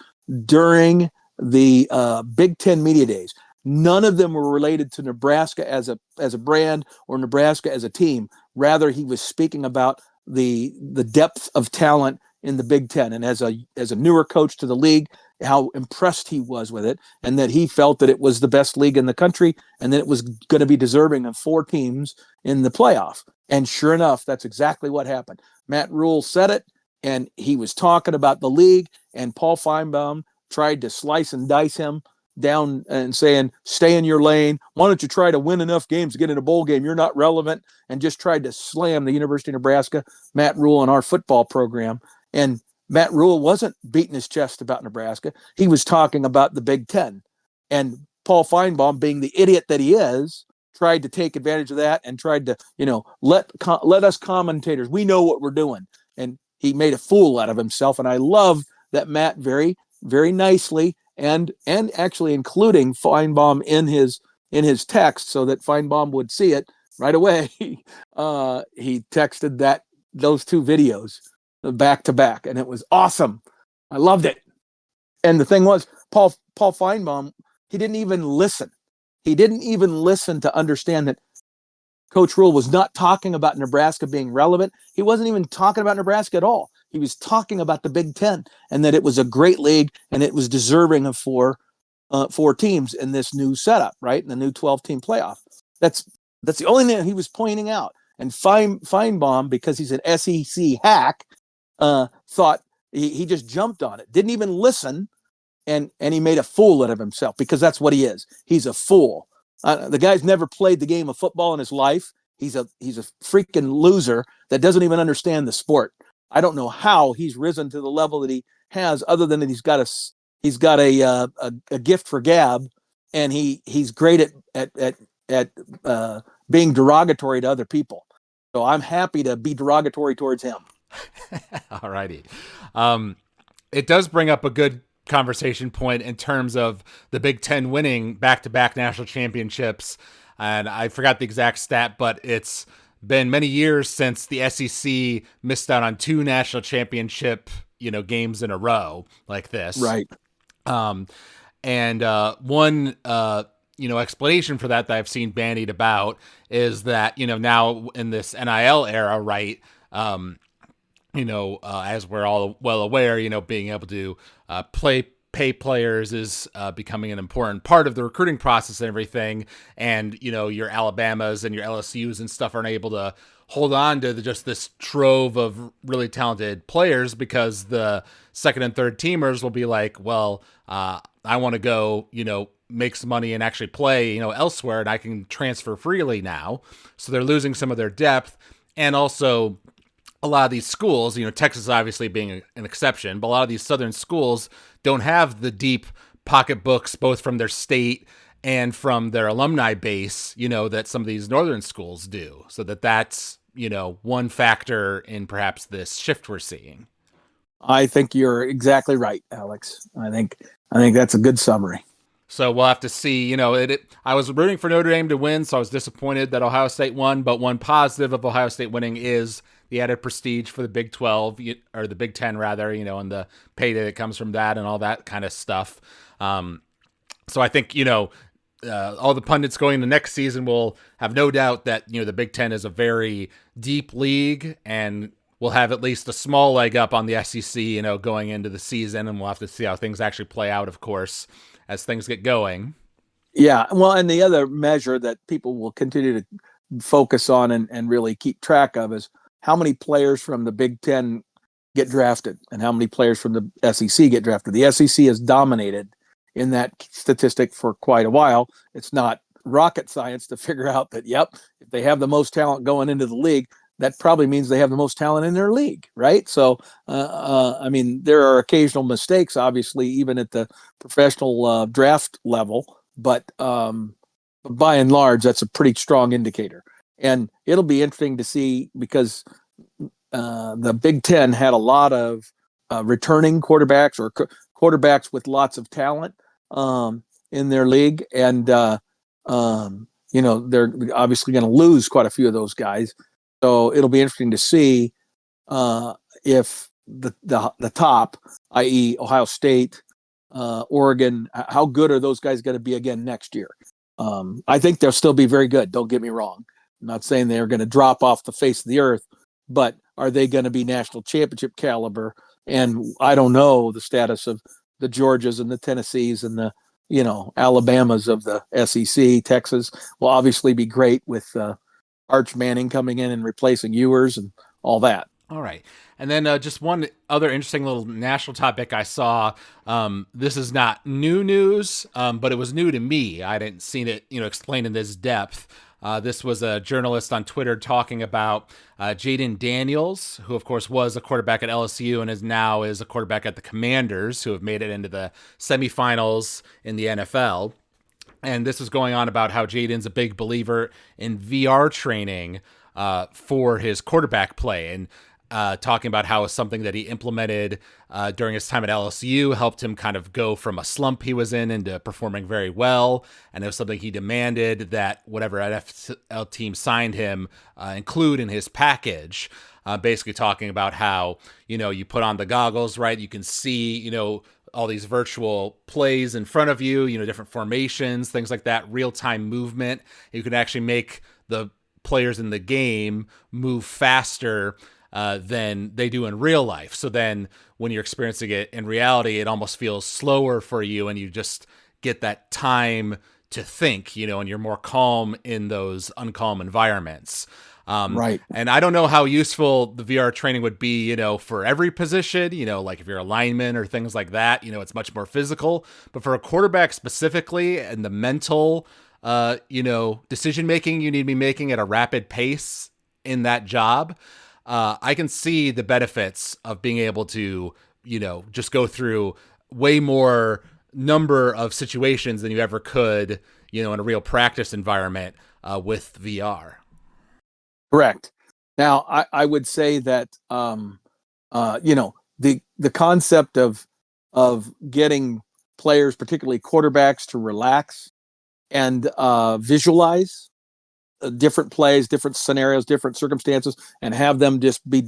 during the Big Ten media days. None of them were related to Nebraska as a brand or Nebraska as a team. Rather, he was speaking about the depth of talent in the Big Ten, and as a newer coach to the league, how impressed he was with it, and that he felt that it was the best league in the country, and that it was going to be deserving of 4 teams in the playoff. And sure enough, that's exactly what happened. Matt Rule said it, and he was talking about the league, and Paul Feinbaum tried to slice and dice him down and saying, stay in your lane. Why don't you try to win enough games to get in a bowl game? You're not relevant. And just tried to slam the University of Nebraska, Matt Rule, and our football program. And Matt Rule wasn't beating his chest about Nebraska. He was talking about the Big Ten. And Paul Feinbaum, being the idiot that he is, tried to take advantage of that and tried to, let us commentators, we know what we're doing. And he made a fool out of himself. And I love that Matt very, very nicely and actually including Feinbaum in his text so that Feinbaum would see it right away. He texted those 2 videos back to back, and it was awesome. I loved it. And the thing was, Paul Feinbaum, he didn't even listen. He didn't even listen to understand that Coach Rule was not talking about Nebraska being relevant. He wasn't even talking about Nebraska at all. He was talking about the Big Ten and that it was a great league and it was deserving of 4 teams in this new setup, right? In the new 12-team playoff. That's the only thing he was pointing out. And Feinbaum, because he's an SEC hack, thought he just jumped on it, didn't even listen, and he made a fool out of himself, because that's what he is. He's a fool. The guy's never played the game of football in his life. He's a freaking loser that doesn't even understand the sport. I don't know how he's risen to the level that he has, other than that he's got a gift for gab, and he's great at being derogatory to other people. So I'm happy to be derogatory towards him. All righty. It does bring up a good conversation point in terms of the Big Ten winning back-to-back national championships. And I forgot the exact stat, but it's been many years since the SEC missed out on 2 national championship, games in a row like this. Right. Um, and one explanation for that I've seen bandied about is that now in this NIL era, right? As we're all well aware, being able to pay players is becoming an important part of the recruiting process and everything. And, your Alabamas and your LSUs and stuff aren't able to hold on to just this trove of really talented players because the second and third teamers will be like, well, I want to go, make some money and actually play, elsewhere, and I can transfer freely now. So they're losing some of their depth. And also, a lot of these schools, Texas obviously being an exception, but a lot of these southern schools don't have the deep pocketbooks, both from their state and from their alumni base, that some of these northern schools do. So that's, one factor in perhaps this shift we're seeing. I think you're exactly right, Alex. I think that's a good summary. So we'll have to see. I was rooting for Notre Dame to win, so I was disappointed that Ohio State won. But one positive of Ohio State winning is the added prestige for the Big 12, or the Big 10 rather, and the payday that comes from that and all that kind of stuff. So I think, all the pundits going into next season will have no doubt that, the Big 10 is a very deep league and will have at least a small leg up on the SEC, going into the season. And we'll have to see how things actually play out, of course, as things get going. Yeah. Well, and the other measure that people will continue to focus on and really keep track of is how many players from the Big Ten get drafted and how many players from the SEC get drafted. The SEC has dominated in that statistic for quite a while. It's not rocket science to figure out that, yep, if they have the most talent going into the league, that probably means they have the most talent in their league, right? So, there are occasional mistakes, obviously, even at the professional draft level, but by and large, that's a pretty strong indicator. And it'll be interesting to see because the Big Ten had a lot of returning quarterbacks or quarterbacks with lots of talent in their league. And, they're obviously going to lose quite a few of those guys. So it'll be interesting to see if the top, i.e. Ohio State, Oregon, how good are those guys going to be again next year? I think they'll still be very good. Don't get me wrong. I'm not saying they're going to drop off the face of the earth, but are they going to be national championship caliber? And I don't know the status of the Georgias and the Tennessees and the, Alabamas of the SEC. Texas will obviously be great with Arch Manning coming in and replacing Ewers and all that. All right. And then just one other interesting little national topic I saw. This is not new news, but it was new to me. I hadn't seen it, explained in this depth. This was a journalist on Twitter talking about Jaden Daniels, who, of course, was a quarterback at LSU and is a quarterback at the Commanders, who have made it into the semifinals in the NFL. And this was going on about how Jaden's a big believer in VR training for his quarterback play, and talking about how it's something that he implemented during his time at LSU, helped him kind of go from a slump he was in into performing very well. And it was something he demanded that whatever NFL team signed him include in his package. Basically talking about how, you put on the goggles, right? You can see, all these virtual plays in front of you, different formations, things like that, real-time movement. You can actually make the players in the game move faster than they do in real life. So then when you're experiencing it in reality, it almost feels slower for you and you just get that time to think, and you're more calm in those uncalm environments. Right. And I don't know how useful the VR training would be, for every position, like if you're a lineman or things like that, it's much more physical. But for a quarterback specifically and the mental, decision-making you need to be making at a rapid pace in that job, I can see the benefits of being able to, just go through way more number of situations than you ever could, in a real practice environment with VR. Correct. Now, I would say that the concept of getting players, particularly quarterbacks, to relax and visualize different plays, different scenarios, different circumstances, and have them just be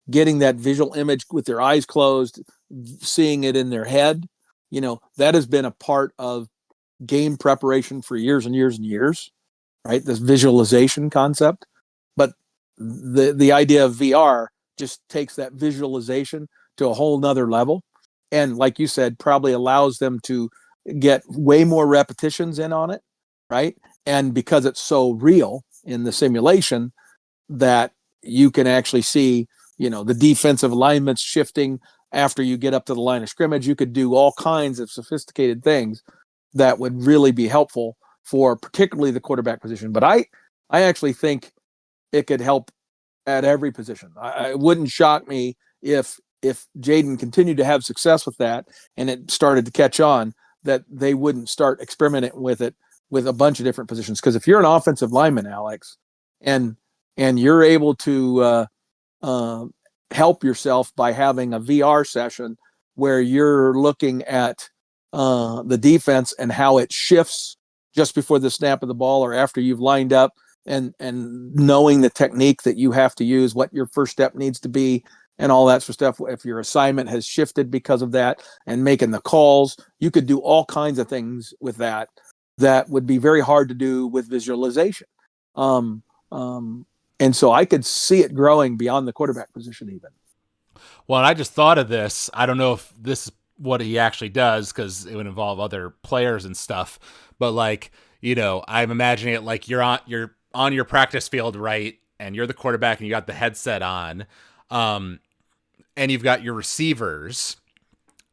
getting that visual image with their eyes closed, seeing it in their head, that has been a part of game preparation for years and years and years, right? This visualization concept. But the idea of VR just takes that visualization to a whole nother level. And like you said, probably allows them to get way more repetitions in on it, right? And because it's so real in the simulation, that you can actually see, the defensive alignments shifting after you get up to the line of scrimmage. You could do all kinds of sophisticated things that would really be helpful for particularly the quarterback position. But I actually think it could help at every position. It wouldn't shock me if Jaden continued to have success with that and it started to catch on, that they wouldn't start experimenting with it with a bunch of different positions. Because if you're an offensive lineman, Alex, and you're able to help yourself by having a VR session where you're looking at the defense and how it shifts just before the snap of the ball or after you've lined up, and knowing the technique that you have to use, what your first step needs to be, and all that sort of stuff. If your assignment has shifted because of that, and making the calls, you could do all kinds of things with that would be very hard to do with visualization. And so I could see it growing beyond the quarterback position even. Well, and I just thought of this. I don't know if this is what he actually does, because it would involve other players and stuff. But I'm imagining it like you're on your practice field, right? And you're the quarterback and you got the headset on. And you've got your receivers,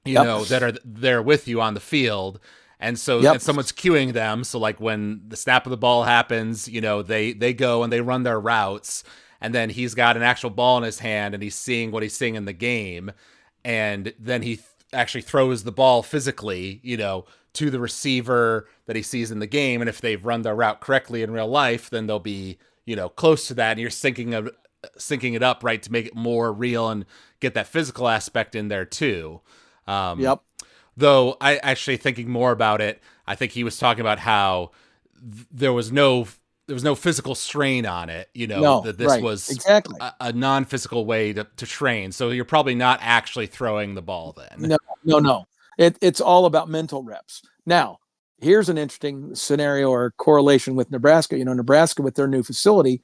that are there with you on the field. And so and someone's cueing them. So like when the snap of the ball happens, they go and they run their routes. And then he's got an actual ball in his hand and he's seeing what he's seeing in the game. And then he actually throws the ball physically, to the receiver that he sees in the game. And if they've run their route correctly in real life, then they'll be, close to that. And you're syncing it up, right, to make it more real and get that physical aspect in there too. Though I actually, thinking more about it, I think he was talking about how there was no physical strain on it, that this was exactly a non-physical way to train. So you're probably not actually throwing the ball then. No. It's all about mental reps. Now, here's an interesting scenario or correlation with Nebraska. Nebraska with their new facility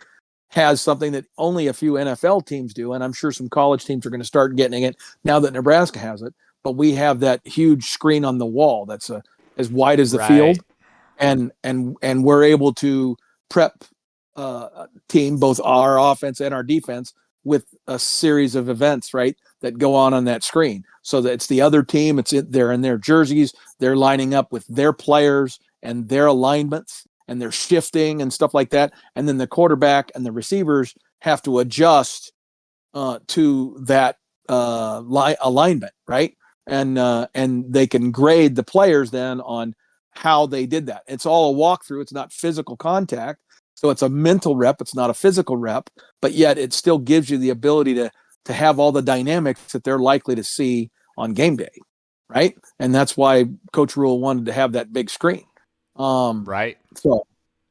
has something that only a few NFL teams do, and I'm sure some college teams are going to start getting it now that Nebraska has it. But we have that huge screen on the wall that's as wide as the field, and we're able to prep team, both our offense and our defense, with a series of events, right, that go on that screen. So that it's the other team, they're in their jerseys, they're lining up with their players and their alignments, and they're shifting and stuff like that. And then the quarterback and the receivers have to adjust to that alignment, right? And they can grade the players then on how they did that. It's all a walkthrough. It's not physical contact. So it's a mental rep. It's not a physical rep, but yet it still gives you the ability to have all the dynamics that they're likely to see on game day, right? And that's why Coach Rule wanted to have that big screen. Right.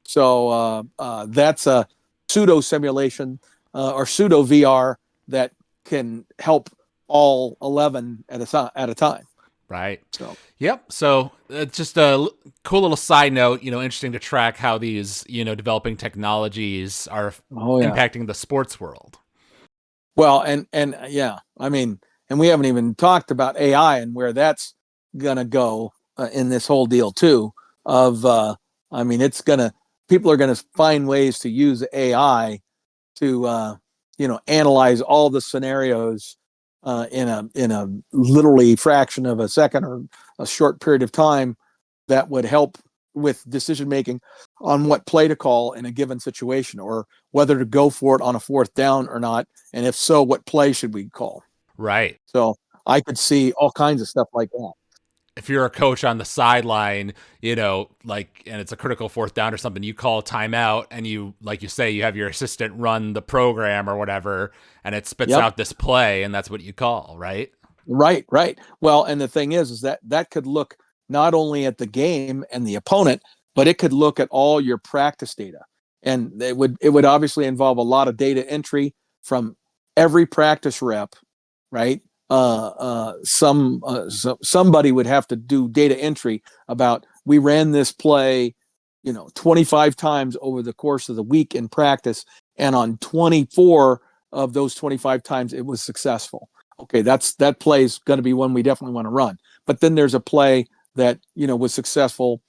So that's a pseudo simulation or pseudo VR that can help all 11 at a time. Right. So, yep. So it's just a cool little side note, interesting to track how these, developing technologies are impacting the sports world. Well, and yeah, I mean, and we haven't even talked about AI and where that's going to go in this whole deal too of, people are going to find ways to use AI to, analyze all the scenarios in a literally fraction of a second or a short period of time that would help with decision making on what play to call in a given situation, or whether to go for it on a fourth down or not, and if so, what play should we call. Right. So I could see all kinds of stuff like that. If you're a coach on the sideline, and it's a critical fourth down or something, you call a timeout and you, like you say, you have your assistant run the program or whatever, and it spits out this play, and that's what you call, right? Right. Well, and the thing is that could look not only at the game and the opponent, but it could look at all your practice data. And it would obviously involve a lot of data entry from every practice rep, right? somebody would have to do data entry about, we ran this play, 25 times over the course of the week in practice, and on 24 of those 25 times it was successful. Okay, that play is going to be one we definitely want to run. But then there's a play that was successful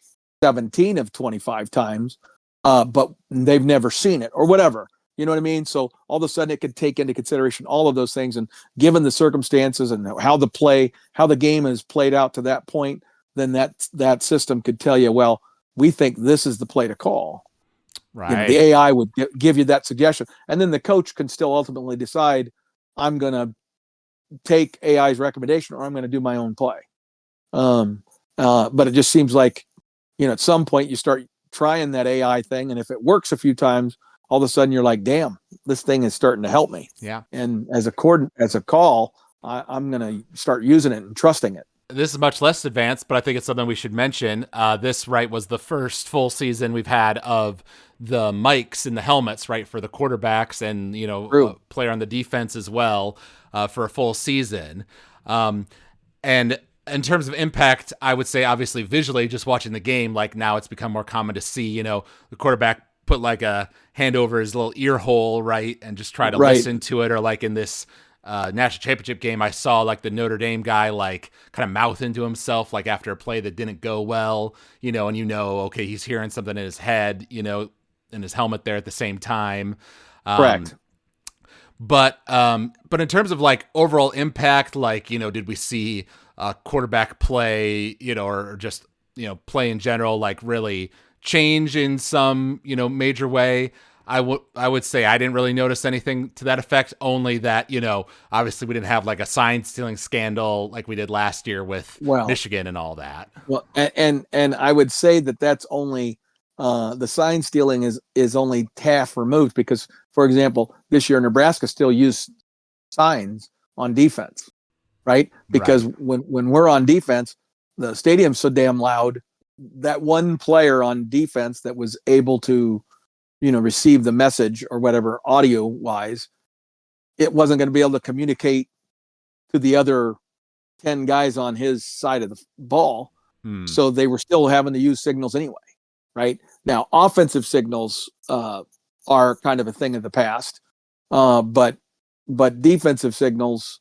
17 of 25 times, but they've never seen it or whatever. You know what I mean? So all of a sudden it could take into consideration all of those things, and given the circumstances and how the game is played out to that point, then that system could tell you, well, we think this is the play to call. Right. The AI would give you that suggestion, and then the coach can still ultimately decide, I'm going to take AI's recommendation or I'm going to do my own play. But it just seems like, at some point you start trying that AI thing, and if it works a few times, all of a sudden you're like, damn, this thing is starting to help me. Yeah. And as a call, I'm going to start using it and trusting it. This is much less advanced, but I think it's something we should mention. This, right, was the first full season we've had of the mics in the helmets, right, for the quarterbacks and, a player on the defense as well, for a full season. And in terms of impact, I would say, obviously, visually, just watching the game, like now it's become more common to see, the quarterback put like a hand over his little ear hole, right, and just try to listen to it, or like in this national championship game, I saw like the Notre Dame guy like kind of mouth into himself like after a play that didn't go well, and okay, he's hearing something in his head, in his helmet there at the same time. Correct. But in terms of like overall impact, like, did we see quarterback play, or just, play in general, like really change in some, major way? I would say I didn't really notice anything to that effect, only that, obviously we didn't have like a sign stealing scandal like we did last year with Michigan and all that. Well, and I would say that's only the sign stealing is only half removed, because, for example, this year Nebraska still used signs on defense, right? Because when we're on defense, the stadium's so damn loud, that one player on defense that was able to receive the message or whatever audio wise, it wasn't going to be able to communicate to the other 10 guys on his side of the ball. So they were still having to use signals anyway, right? Now, offensive signals are kind of a thing of the past, but defensive signals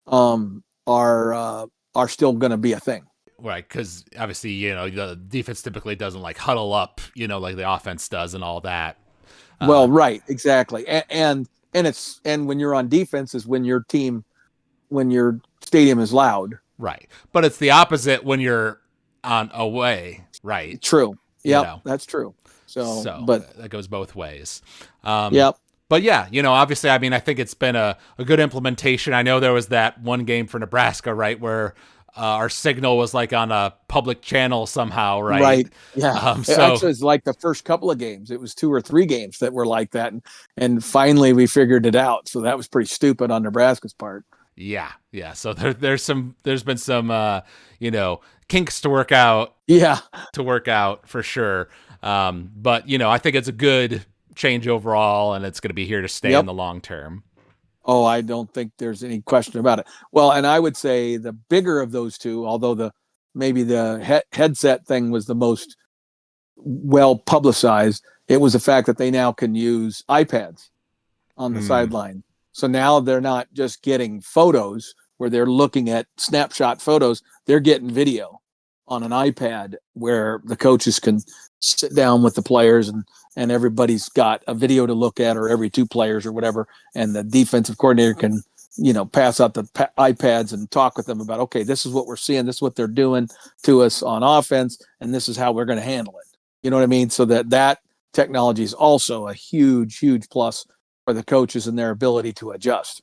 are still going to be a thing. Right, because obviously, the defense typically doesn't like huddle up, like the offense does and all that. Well, right, exactly, and when you're on defense is when your stadium is loud. Right, but it's the opposite when you're on away. Right. True. Yeah, that's true. So, but that goes both ways. Yep. But yeah, obviously, I mean, I think it's been a good implementation. I know there was that one game for Nebraska, right, where our signal was like on a public channel somehow, right? Right. Yeah. Actually, it's like the first couple of games. It was 2 or 3 games that were like that, and finally we figured it out. So that was pretty stupid on Nebraska's part. Yeah. So there's been some kinks to work out. Yeah. To work out for sure. But I think it's a good change overall, and it's going to be here to stay in the long term. Oh, I don't think there's any question about it. Well, and I would say the bigger of those two, although maybe the headset thing was the most well publicized, it was the fact that they now can use iPads on the sideline. So now they're not just getting photos where they're looking at snapshot photos, they're getting video on an iPad where the coaches can sit down with the players and everybody's got a video to look at, or every 2 players or whatever. And the defensive coordinator can, pass out the iPads and talk with them about, okay, this is what we're seeing. This is what they're doing to us on offense. And this is how we're going to handle it. You know what I mean? So that technology is also a huge, huge plus for the coaches and their ability to adjust.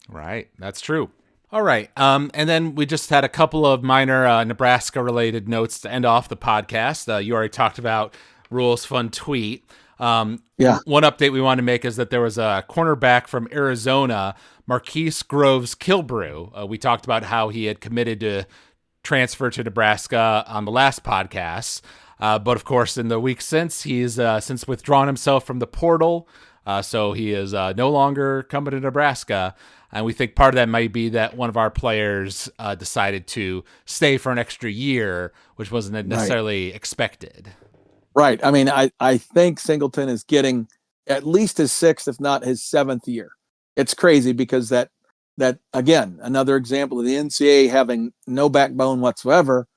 Right. That's true. All right. And then we just had a couple of minor Nebraska-related notes to end off the podcast. You already talked about Rule's fun tweet. One update we want to make is that there was a cornerback from Arizona, Marquise Groves Kilbrew. We talked about how he had committed to transfer to Nebraska on the last podcast. But, of course, in the week since, he's since withdrawn himself from the portal. So he is no longer coming to Nebraska. And we think part of that might be that one of our players decided to stay for an extra year, which wasn't necessarily expected. Right. I mean, I think Singleton is getting at least his sixth, if not his seventh year. It's crazy because that again, another example of the NCAA having no backbone whatsoever.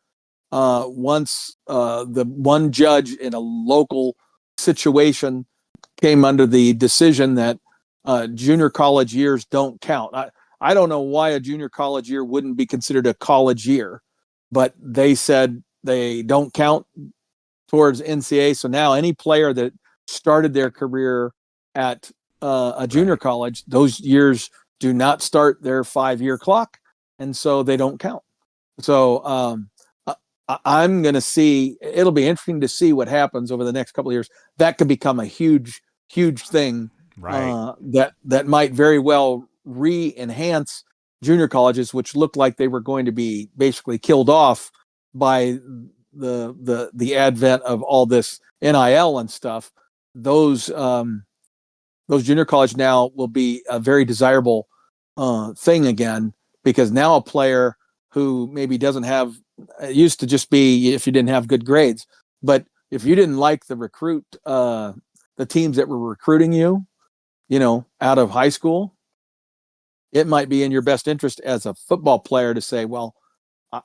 Once the one judge in a local situation came under the decision that junior college years don't count. I don't know why a junior college year wouldn't be considered a college year, but they said they don't count towards NCAA. So now any player that started their career at a junior college, those years do not start their 5-year clock, and so they don't count. So I'm going to see. It'll be interesting to see what happens over the next couple of years. That could become a huge thing. That might very well re-enhance junior colleges, which looked like they were going to be basically killed off by the advent of all this NIL and stuff. Those junior college now will be a very desirable thing again, because now a player who maybe doesn't have, it used to just be if you didn't have good grades, but if you didn't like the teams that were recruiting you, out of high school, it might be in your best interest as a football player to say, well,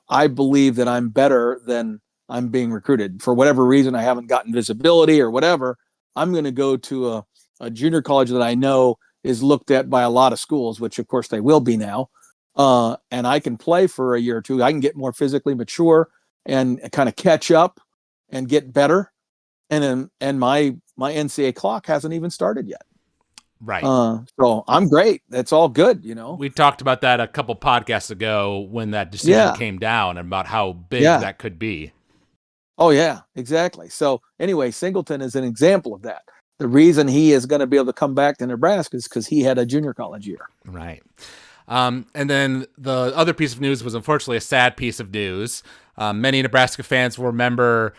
I believe that I'm better than I'm being recruited. For whatever reason, I haven't gotten visibility or whatever. I'm going to go to a junior college that I know is looked at by a lot of schools, which of course they will be now. And I can play for a year or two. I can get more physically mature and kind of catch up and get better. And my NCAA clock hasn't even started yet. Right. So I'm great. That's all good, We talked about that a couple podcasts ago when that decision came down, and about how big that could be. Oh yeah, exactly. So anyway, Singleton is an example of that. The reason he is going to be able to come back to Nebraska is because he had a junior college year. Right. And then the other piece of news was unfortunately a sad piece of news. Many Nebraska fans will remember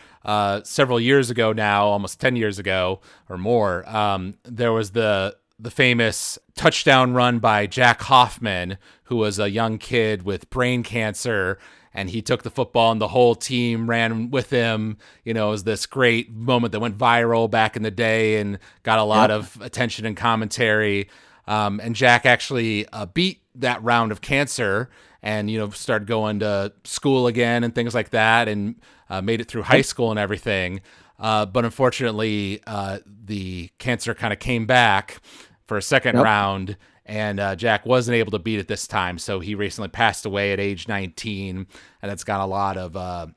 several years ago now, almost 10 years ago or more, there was the famous touchdown run by Jack Hoffman, who was a young kid with brain cancer, and he took the football and the whole team ran with him. It was this great moment that went viral back in the day and got a lot of attention and commentary. And Jack actually beat that round of cancer and, started going to school again and things like that, and made it through high school and everything. But unfortunately, the cancer kind of came back for a second round, and Jack wasn't able to beat it this time. So he recently passed away at age 19, and it's got a lot of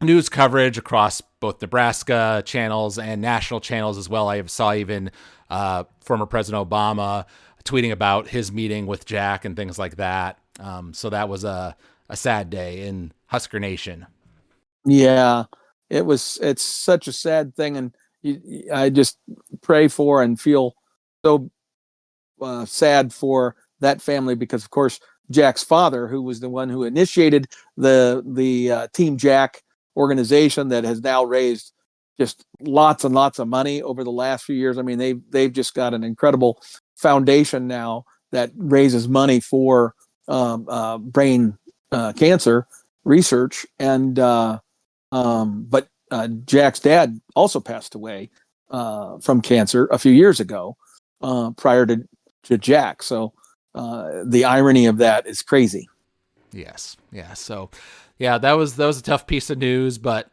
news coverage across both Nebraska channels and national channels as well. I saw even former President Obama tweeting about his meeting with Jack and things like that. So that was a sad day in Husker Nation. Yeah, it's such a sad thing. And I just pray for and feel so sad for that family, because of course Jack's father, who was the one who initiated the Team Jack organization that has now raised just lots and lots of money over the last few years. I mean, they've just got an incredible foundation now that raises money for brain cancer research. And but Jack's dad also passed away from cancer a few years ago, prior to Jack. So the irony of that is crazy. Yes. Yeah. So that was a tough piece of news, but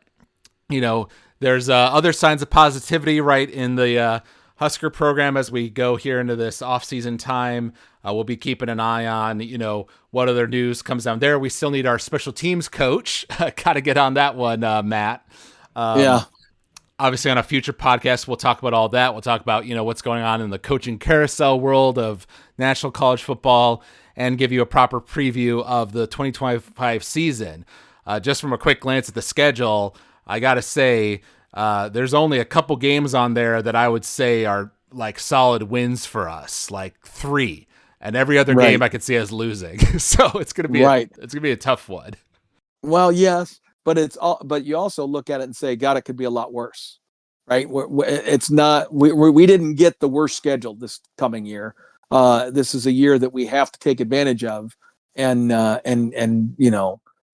there's other signs of positivity right in the Husker program as we go here into this off-season time. We'll be keeping an eye on, what other news comes down there. We still need our special teams coach. Got to get on that one, Matt. Obviously, on a future podcast, we'll talk about all that. We'll talk about, what's going on in the coaching carousel world of National College Football, and give you a proper preview of the 2025 season. Just from a quick glance at the schedule, I got to say, there's only a couple games on there that I would say are like solid wins for us, like 3. And every other game I could see us losing. So it's going to be it's going to be a tough one. Well, yes. But but you also look at it and say, God, it could be a lot worse. right? It's not, we didn't get the worst schedule this coming year. This is a year that we have to take advantage of. And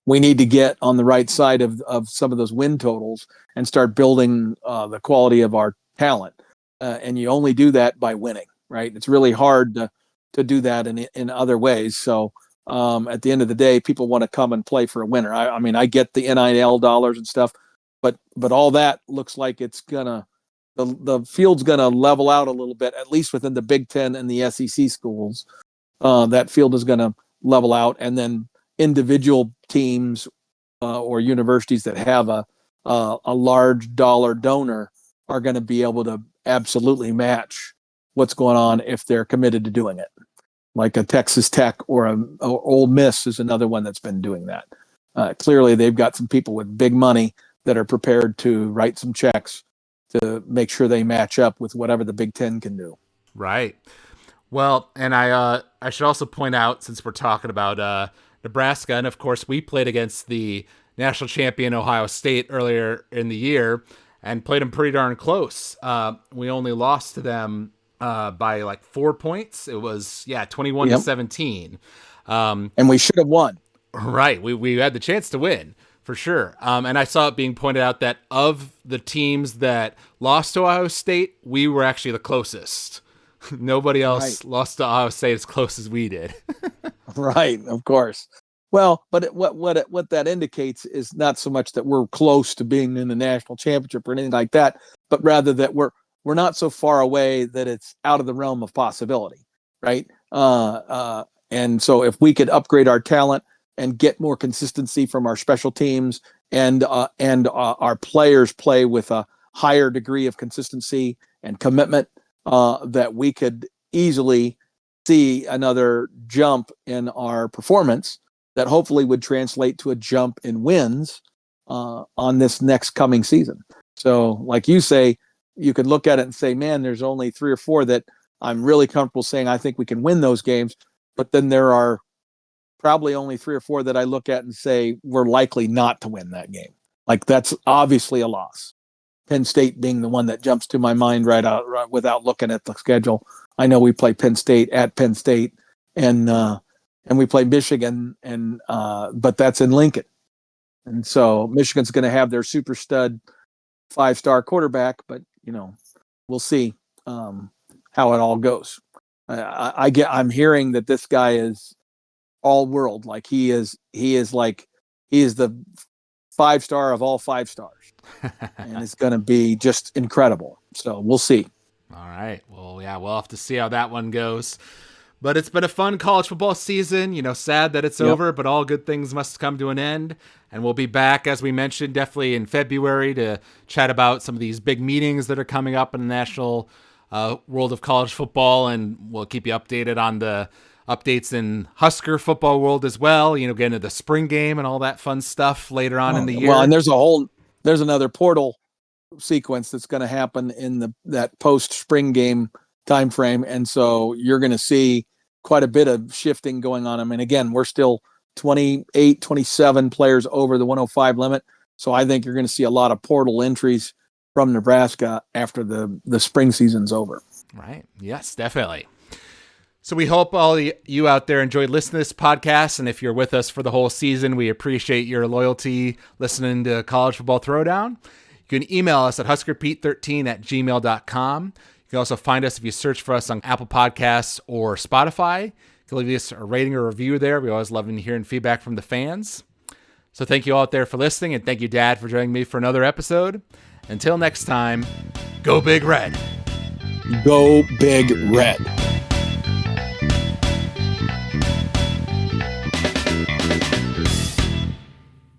we need to get on the right side of some of those win totals and start building the quality of our talent. And you only do that by winning, right? It's really hard to do that in other ways. So at the end of the day, people want to come and play for a winner. I mean, I get the NIL dollars and stuff, but all that looks like it's gonna the field's gonna level out a little bit, at least within the Big Ten and the SEC schools. That field is gonna level out, and then individual teams or universities that have a large dollar donor are going to be able to absolutely match what's going on if they're committed to doing it. Like a Texas Tech or Ole Miss is another one that's been doing that. Clearly, they've got some people with big money that are prepared to write some checks to make sure they match up with whatever the Big Ten can do. Right. Well, and I should also point out, since we're talking about Nebraska, and of course we played against the national champion Ohio State earlier in the year and played them pretty darn close. We only lost to them by like 4 points. It was 21-17. And we should have won. Right. We had the chance to win for sure. And I saw it being pointed out that of the teams that lost to Ohio State, we were actually the closest. Nobody else lost to Ohio State as close as we did. Right, of course. Well, but what that indicates is not so much that we're close to being in the national championship or anything like that, but rather that we're not so far away that it's out of the realm of possibility, right? And so if we could upgrade our talent and get more consistency from our special teams and our players play with a higher degree of consistency and commitment, that we could easily see another jump in our performance that hopefully would translate to a jump in wins on this next coming season. So like you say, you could look at it and say, man, there's only 3 or 4 that I'm really comfortable saying I think we can win those games. But then there are probably only 3 or 4 that I look at and say we're likely not to win that game. Like that's obviously a loss. Penn State being the one that jumps to my mind right without looking at the schedule. I know we play Penn State at Penn State, and we play Michigan, but that's in Lincoln, and so Michigan's going to have their super stud 5-star quarterback, but we'll see how it all goes. I'm hearing that this guy is all world, like he is the 5-star of all 5 stars. And it's going to be just incredible. So we'll see. All right. Well, yeah, we'll have to see how that one goes. But it's been a fun college football season. Sad that it's over, but all good things must come to an end. And we'll be back, as we mentioned, definitely in February to chat about some of these big meetings that are coming up in the national world of college football. And we'll keep you updated on the updates in Husker football world as well. Get into the spring game and all that fun stuff later on in the year. Well, and there's another portal sequence that's going to happen in that post spring game time frame, and so you're going to see quite a bit of shifting going on. I mean, again, we're still 28, 27 players over the 105 limit, so I think you're going to see a lot of portal entries from Nebraska after the spring season's over. Right. Yes, definitely. So we hope all you out there enjoyed listening to this podcast. And if you're with us for the whole season, we appreciate your loyalty listening to College Football Throwdown. You can email us at huskerpete13@gmail.com. You can also find us if you search for us on Apple Podcasts or Spotify. You can leave us a rating or review there. We always love hearing feedback from the fans. So thank you all out there for listening. And thank you, Dad, for joining me for another episode. Until next time, go Big Red. Go Big Red.